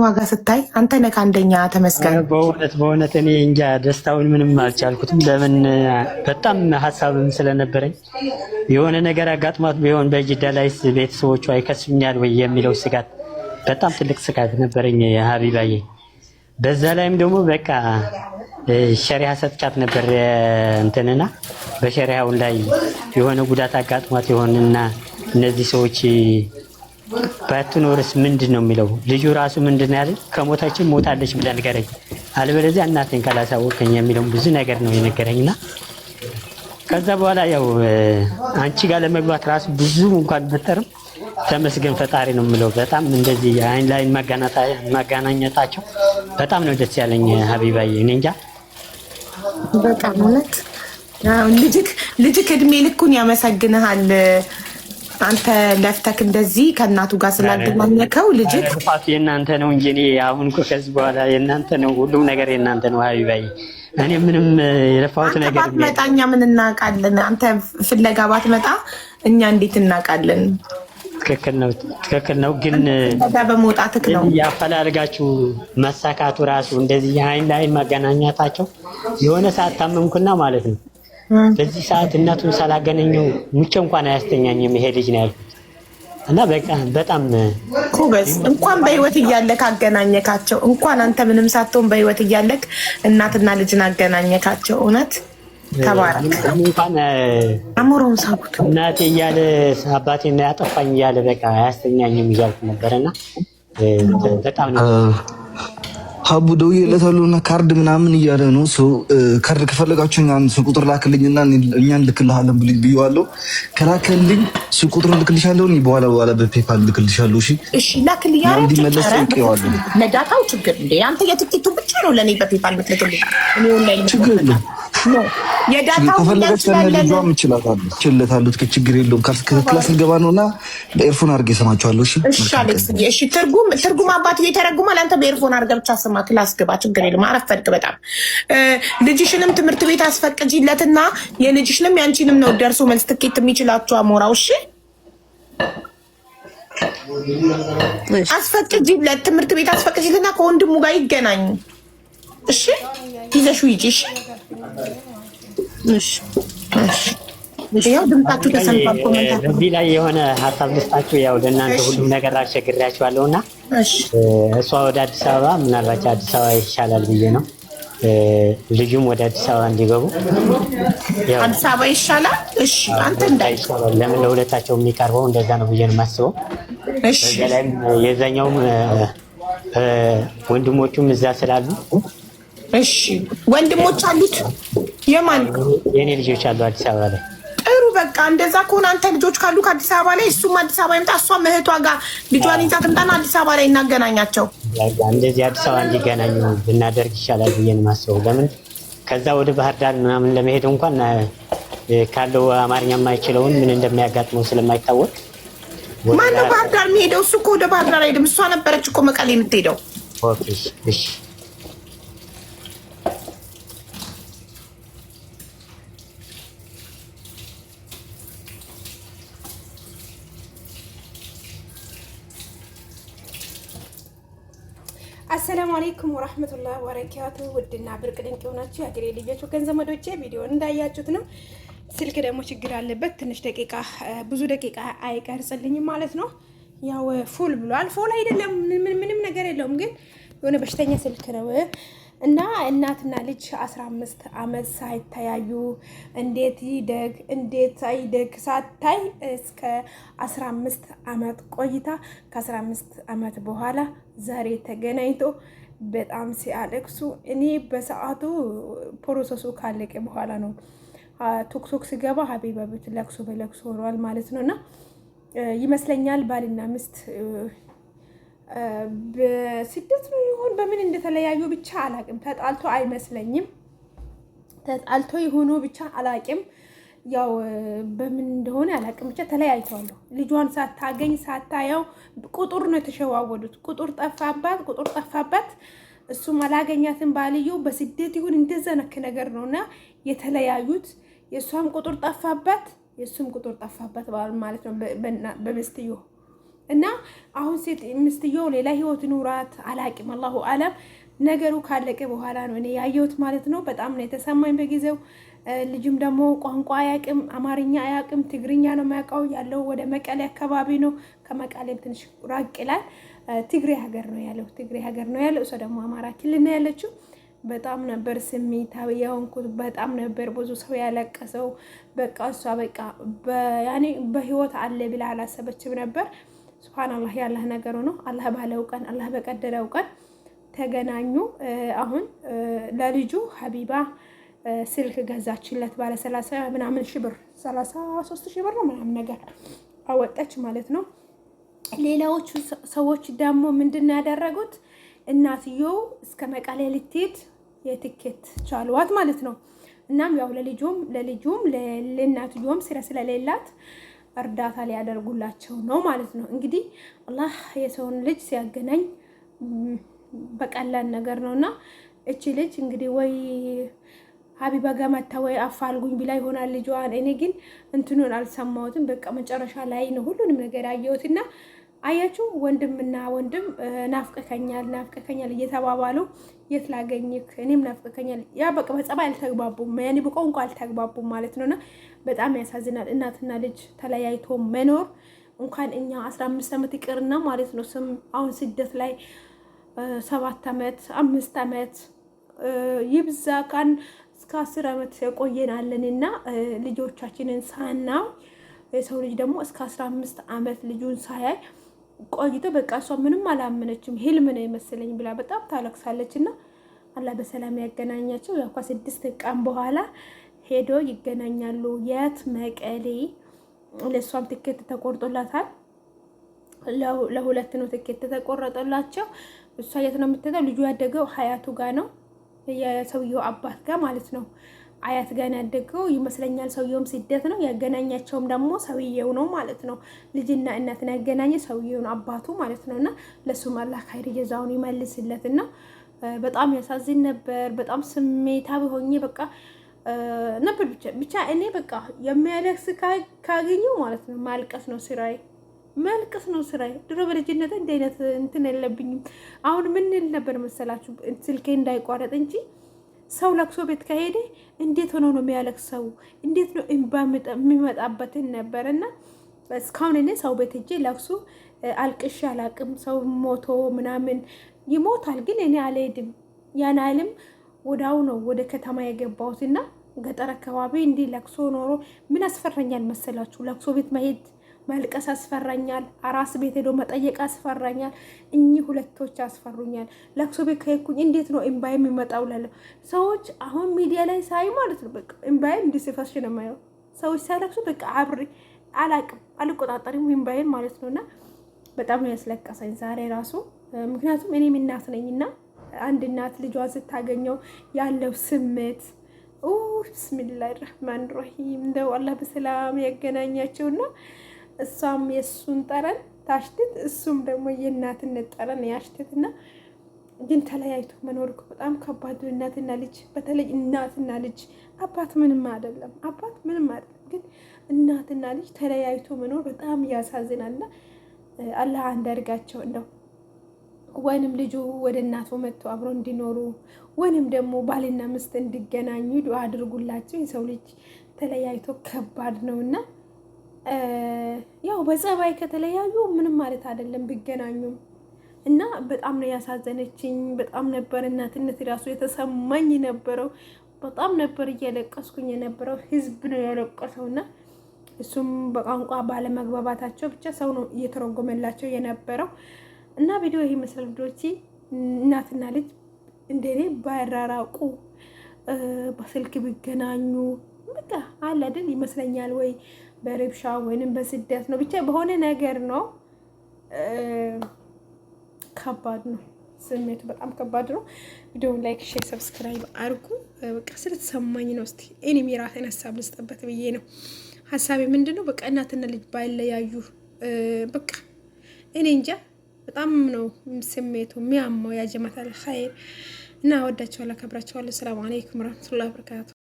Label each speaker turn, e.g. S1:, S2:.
S1: ዋጋ ስታይ አንተ ነህ አንደኛ ተመስገን።
S2: በእውነት እኔ እንጃ ደስታውን ምንም አልቻልኩትም። ለምን በጣም ሀሳብም ስለነበረኝ የሆነ ነገር አጋጥሟት ቢሆን በጅዳ ላይ ቤተሰቦቿ አይከሱኛል ወይ የሚለው ስጋት በጣም ትልቅ ስጋት ነበረኝ ሀቢባዬ። በዛ ላይም ደግሞ በቃ ሸሪዓ ሰጥቻት ነበር እንትንና በሸሪዓው ላይ የሆነ ጉዳት አጋጥሟት ይሆንና እነዚህ ሰዎች ባትኖርስ ምንድነው የሚለው ልጁ ራሱ ምንድነው ያለ ከሞታችን ሞታለች ብለህ ንገረኝ አልበለዚያ እናቴን ካላሳወቀኝ የሚለው ብዙ ነገር ነው የነገረኝና ከዛ በኋላ ያው አንቺ ጋር ለመግባት ራሱ ብዙ እንኳን ብትርም ተመስገን ፈጣሪ ነው የምለው። በጣም እንደዚህ አይን ላይ ማጋናኘታቸው በጣም ነው ደስ ያለኝ ሀቢባዬ። እኔ እንጃ
S1: በጣም እውነት ልጅክ እድሜ ልኩን ያመሰግንሃል። አንተ ለፍተክ እንደዚህ ከእናቱ ጋር ስላገናኘከው ልጅክ
S2: ጥፋት የእናንተ ነው እንጂ እኔ አሁን እኮ ከዚህ በኋላ የእናንተ ነው፣ ሁሉም ነገር የእናንተ ነው ሀቢባዬ። እኔ ምንም የለፋሁት ነገር
S1: ባትመጣ እኛ ምን እናውቃለን? አንተ ፍለጋ ባትመጣ እኛ እንዴት እናውቃለን?
S2: ትክክል ነው። ግን
S1: በመውጣትክ ነው
S2: ያፈላልጋችሁ መሳካቱ ራሱ እንደዚህ አይን ላይ ማገናኛታቸው የሆነ ሰዓት ታመምኩና ማለት ነው። በዚህ ሰዓት እናቱን ሳላገናኘው ሙቼ እንኳን አያስተኛኝም ይሄ ልጅ ነው ያልኩት። እና በቃ በጣም
S1: ኩበስ እንኳን በህይወት እያለክ አገናኘካቸው። እንኳን አንተ ምንም ሳትሆን በህይወት እያለክ እናትና ልጅን አገናኘካቸው። እውነት ተባረክ።
S2: እንኳን
S1: አሞራውን ሳቡት
S2: እናቴ እያለ አባቴን ያጠፋኝ እያለ በቃ አያስተኛኝም እያልኩ ነበርና በጣም ነው
S3: ሀቡ ደውዬለታለሁ እና ካርድ ምናምን እያለ ነው። ካርድ ከፈለጋችሁ ሱ ቁጥር ላክልኝና እኛ እንልክልሃለን ብዬዋለሁ። ከላከልኝ ሱ ቁጥር ልክልሻለሁ። በኋላ በፔፓል ልክልሻለሁ።
S1: እሺ ላክልኝ።
S3: እንዲመለስ ጠይቄዋለሁ።
S1: ለዳታው ችግር እንደ አንተ የትኬቱ ብቻ ነው ለእኔ በፔፓል ልክልኝ። እኔ ኦንላይን
S3: ችግር የለም።
S1: የዳታው
S3: ልጇም እችላለሁ። ችግር የለውም። ክላስ ልገባ ነው እና በኤርፎን አድርጌ እሰማቸዋለሁ።
S1: እሺ አሌክስ፣ እሺ ትርጉም አባትዬ ተረጉማል። አንተ በኤርፎን አድርገህ ብቻ ስማ። ክላስ ግባ፣ ችግር የለም። አረፈድክ በጣም። ልጅሽንም ትምህርት ቤት አስፈቅጂለትና የልጅሽንም ያንቺንም ነው ደርሶ መልስ ትኬት የሚችላችሁ አሞራው። እሺ አስፈቅጂለት፣ ትምህርት ቤት አስፈቅጂለትና ከወንድሙ ጋር ይገናኙ። እሺ ይዘሽው ሂጂ። እሺ ያው ድምጣችሁ ተሰምቷል። ኮሜንት
S2: እዚህ ላይ የሆነ ሀሳብ ልስጣችሁ። ያው ለእናንተ ሁሉም ነገር አስቸግሬያችኋለሁና እሷ ወደ አዲስ አበባ ምናልባት አዲስ አበባ ይሻላል ብዬ ነው። ልጁም ወደ አዲስ አበባ እንዲገቡ
S1: አዲስ አበባ ይሻላል። እሺ አንተ እንዳይሻላል
S2: ለምን ለሁለታቸው የሚቀርበው እንደዛ ነው ብዬ ነው የማስበው።
S1: እሺ
S2: በላይም የዛኛውም ወንድሞቹም እዛ ስላሉ
S1: እሺ ወንድሞች አሉት። የማን
S2: የኔ ልጆች አሉ አዲስ አበባ ላይ።
S1: ጥሩ በቃ እንደዛ ከሆነ አንተ ልጆች ካሉ ከአዲስ አበባ ላይ እሱም አዲስ አበባ ይምጣ፣ እሷም እህቷ ጋር ልጇን ይዛ ትምጣና አዲስ አበባ ላይ እናገናኛቸው።
S2: እንደዚህ አዲስ አበባ እንዲገናኙ ብናደርግ ይሻላል ብዬ ነው የማስበው። ለምን ከዛ ወደ ባህር ዳር ምናምን ለመሄድ እንኳን ካለው አማርኛ የማይችለውን ምን እንደሚያጋጥመው ስለማይታወቅ
S1: ማነው ባህር ዳር የሚሄደው? እሱ እኮ ወደ ባህር ዳር አይሄድም። እሷ ነበረች እኮ መቀሌ የምትሄደው።
S2: ኦኬ እሺ
S4: አሰላሙ አለይኩም ወራህመቱላሂ ወበረካቱ። ውድና ብርቅ ድንቅ የሆናችሁ የአገሬ ልጆች ወገን ዘመዶቼ ቪዲዮ እንዳያችሁት ነው። ስልክ ደግሞ ችግር አለበት። ትንሽ ደቂቃ ብዙ ደቂቃ አይቀርጽልኝም ማለት ነው። ያው ፉል ብሏል። ፉል አይደለም ምንም ነገር የለውም፣ ግን የሆነ በሽተኛ ስልክ ነው እና እናትና ልጅ 15 ዓመት ሳይተያዩ እንዴት ይደግ እንዴት ሳይደግ ሳታይ እስከ 15 ዓመት ቆይታ ከ15 ዓመት በኋላ ዛሬ ተገናኝቶ በጣም ሲያለቅሱ እኔ በሰዓቱ ፕሮሰሱ ካለቀ በኋላ ነው ቶክቶክ ሲገባ ሀቢባ ቤት ለቅሶ በለቅሶ ሆኗል ማለት ነውና ይመስለኛል ባልና ሚስት በስደት ነው ይሆን በምን እንደተለያዩ ብቻ አላቅም። ተጣልቶ አይመስለኝም። ተጣልቶ ይሆኑ ብቻ አላቅም። ያው በምን እንደሆነ አላቅም። ብቻ ተለያይተዋል። ልጇን ሳታገኝ ሳታየው ቁጥር ነው የተሸዋወዱት። ቁጥር ጠፋባት። እሱም አላገኛትም። ባልየው በስደት ይሁን እንደዛ ነክ ነገር ነውና የተለያዩት። የሷም ቁጥር ጠፋባት፣ የሱም ቁጥር ጠፋባት ማለት ነው በሚስትዮ እና አሁን ሴት ምስትየው ሌላ ህይወት ኑራት አላቅም፣ አላሁ አለም። ነገሩ ካለቀ በኋላ ነው እኔ ያየሁት ማለት ነው። በጣም ነው የተሰማኝ በጊዜው። ልጅም ደግሞ ቋንቋ አያቅም፣ አማርኛ አያቅም፣ ትግርኛ ነው የሚያውቀው። ያለው ወደ መቀሌ አካባቢ ነው። ከመቀሌም ትንሽ ራቅ ይላል። ትግሬ ሀገር ነው ያለው፣ ትግሬ ሀገር ነው ያለው። እሷ ደግሞ አማራ ክልል ነው ያለችው። በጣም ነበር ስሜታዊ የሆንኩት። በጣም ነበር ብዙ ሰው ያለቀሰው። በቃ እሷ በቃ ያኔ በህይወት አለ ብላ አላሰበችም ነበር። ሱብሃንአላህ ያላህ ነገሩ ነው። አላህ ባለው ቀን፣ አላህ በቀደረው ቀን ተገናኙ። አሁን ለልጁ ሀቢባ ስልክ ገዛችለት ባለ 30 ምናምን ሺህ ብር 33 ሺህ ብር ነው ምናምን ነገር አወጣች ማለት ነው። ሌላዎቹ ሰዎች ደግሞ ምንድነው ያደረጉት? እናትየው እስከ መቀሌ ልትሄድ የትኬት ቻሏት ማለት ነው። እናም ያው ለልጁም ለእናትየውም ስራ ስለሌላት እርዳታ ሊያደርጉላቸው ነው ማለት ነው። እንግዲህ አላህ የሰውን ልጅ ሲያገናኝ በቀላል ነገር ነውና እቺ ልጅ እንግዲህ ወይ ሀቢባ ገመታ ወይ አፋልጉኝ ቢላ ይሆናል ልጇን። እኔ ግን እንትኑን አልሰማሁትም። በቃ መጨረሻ ላይ ነው ሁሉንም ነገር ያየሁትና አያችሁ፣ ወንድምና ወንድም ናፍቀከኛል እየተባባሉ የት ላገኝክ፣ እኔም ናፍቀከኛል። ያ በቃ በጸባይ አልተግባቡም፣ ያኔ በቋንቋ አልተግባቡም ማለት ነውና በጣም ያሳዝናል። እናትና ልጅ ተለያይቶ መኖር እንኳን እኛ 15 ዓመት ይቅርና ማለት ነው አሁን ስደት ላይ 7 ዓመት 5 ዓመት ይብዛ ካን እስከ 10 ዓመት የቆየናለንና ልጆቻችንን ሳናው የሰው ልጅ ደግሞ እስከ 15 ዓመት ልጁን ሳያይ ቆይቶ በቃ እሷ ምንም አላመነችም፣ ህልም ነው የመሰለኝ ብላ በጣም ታለቅሳለች። እና አላህ በሰላም ያገናኛቸው። ያው ከ6 ቀን በኋላ ሄዶ ይገናኛሉ። የት? መቀሌ። ለሷም ትኬት ተቆርጦላታል። ለሁለት ነው ትኬት ተቆረጠላቸው። እሷ የት ነው የምትሄደው? ልጁ ያደገው ሀያቱ ጋር ነው፣ የሰውየው አባት ጋር ማለት ነው። አያት ጋር ያደገው ይመስለኛል። ሰውየውም ስደት ነው ያገናኛቸውም ደግሞ ሰውየው ነው ማለት ነው። ልጅና እናትን ያገናኘ ሰውየውን አባቱ ማለት ነው። እና ለሱም አላህ ኸይር ጀዛውን ይመልስለትና በጣም ያሳዝን ነበር። በጣም ስሜታዊ ሆኜ በቃ ነበር ብቻ እኔ በቃ የሚያለቅስ ካገኘው ማለት ነው ማልቀስ ነው ስራዬ፣ ማልቀስ ነው ስራዬ። ድሮ በልጅነት እንደ አይነት እንትን የለብኝም። አሁን ምን ነበር መሰላችሁ ስልኬ እንዳይቋረጥ እንጂ ሰው ለቅሶ ቤት ከሄደ እንዴት ሆኖ ነው የሚያለቅሰው? እንዴት ነው እንባ የሚመጣበትን ነበርና እስካሁን እኔ ሰው ቤት ሄጄ ለቅሶ አልቅሽ አላቅም። ሰው ሞቶ ምናምን ይሞታል፣ ግን እኔ አልሄድም። ያን አይልም ወዳው ነው ወደ ከተማ የገባሁትና ገጠር አካባቢ እንዲህ ለቅሶ ኖሮ ምን አስፈራኛል መሰላችሁ? ለቅሶ ቤት መሄድ መልቀስ አስፈራኛል። አራስ ቤት ሄዶ መጠየቅ አስፈራኛል። እኚህ ሁለቶች አስፈሩኛል። ለቅሶ ቤት ከሄድኩኝ እንዴት ነው እምባዬ የሚመጣው ላለው ሰዎች አሁን ሚዲያ ላይ ሳይ ማለት ነው በቃ እምባዬ እንዲስፈሽ ነው የማየው። ሰዎች ሳይለቅሱ በቃ አብሬ አላቅም አልቆጣጠርም እምባዬን ማለት ነውና በጣም ነው ያስለቀሰኝ ዛሬ ራሱ። ምክንያቱም እኔም እናት ነኝና አንድ እናት ልጇን ስታገኘው ያለው ስሜት ብስሚላሂ ረህማን ረሂም እንደው አላህ በሰላም ያገናኛቸውና እሷም የእሱን ጠረን ታሽትት እሱም ደግሞ የእናትነት ጠረን ያሽትትና ግን ተለያይቶ መኖር በጣም ከባድ። እናትና ልጅ በተለይ እናትና ልጅ አባት ምንም አይደለም፣ አባት ምንም አይደለም፣ ግን እናትና ልጅ ተለያይቶ መኖር በጣም ያሳዝናልና አላህ አንዳርጋቸው እንደው ወይንም ልጁ ወደ እናቱ መጥቶ አብሮ እንዲኖሩ ወይንም ደግሞ ባልና ሚስት እንዲገናኙ ዱአ አድርጉላቸው። የሰው ልጅ ተለያይቶ ከባድ ነውና ያው በጸባይ ከተለያዩ ምንም ማለት አይደለም ቢገናኙም እና በጣም ነው ያሳዘነችኝ። በጣም ነበር እናትነት ራሱ የተሰማኝ ነበረው። በጣም ነበር እያለቀስኩኝ የነበረው። ህዝብ ነው ያለቀሰውና እሱም በቋንቋ ባለመግባባታቸው ብቻ ሰው ነው እየተረጎመላቸው የነበረው እና ቪዲዮ ይሄ መስል ልጆች እናትና ልጅ እንደኔ ባይራራቁ በስልክ ቢገናኙ በቃ አለ አይደል ይመስለኛል። ወይ በረብሻ ወይንም በስደት ነው ብቻ በሆነ ነገር ነው። ከባድ ነው ስሜቱ፣ በጣም ከባድ ነው። ቪዲዮውን ላይክ፣ ሼር፣ ሰብስክራይብ አድርጉ። በቃ ስለተሰማኝ ነው። እስቲ እኔም የራሴን ሀሳብ ልስጥበት ብዬ ነው። ሀሳቤ ምንድነው? በቃ እናትና ልጅ ባይለያዩ በቃ እኔ እንጃ በጣም ነው ስሜቱ የሚያማው። ያጀማታል ኸይር እና ወዳቸዋለሁ፣ አከብራቸዋለሁ። ሰላም አለይኩም ወራህመቱላሂ ወበረካቱ።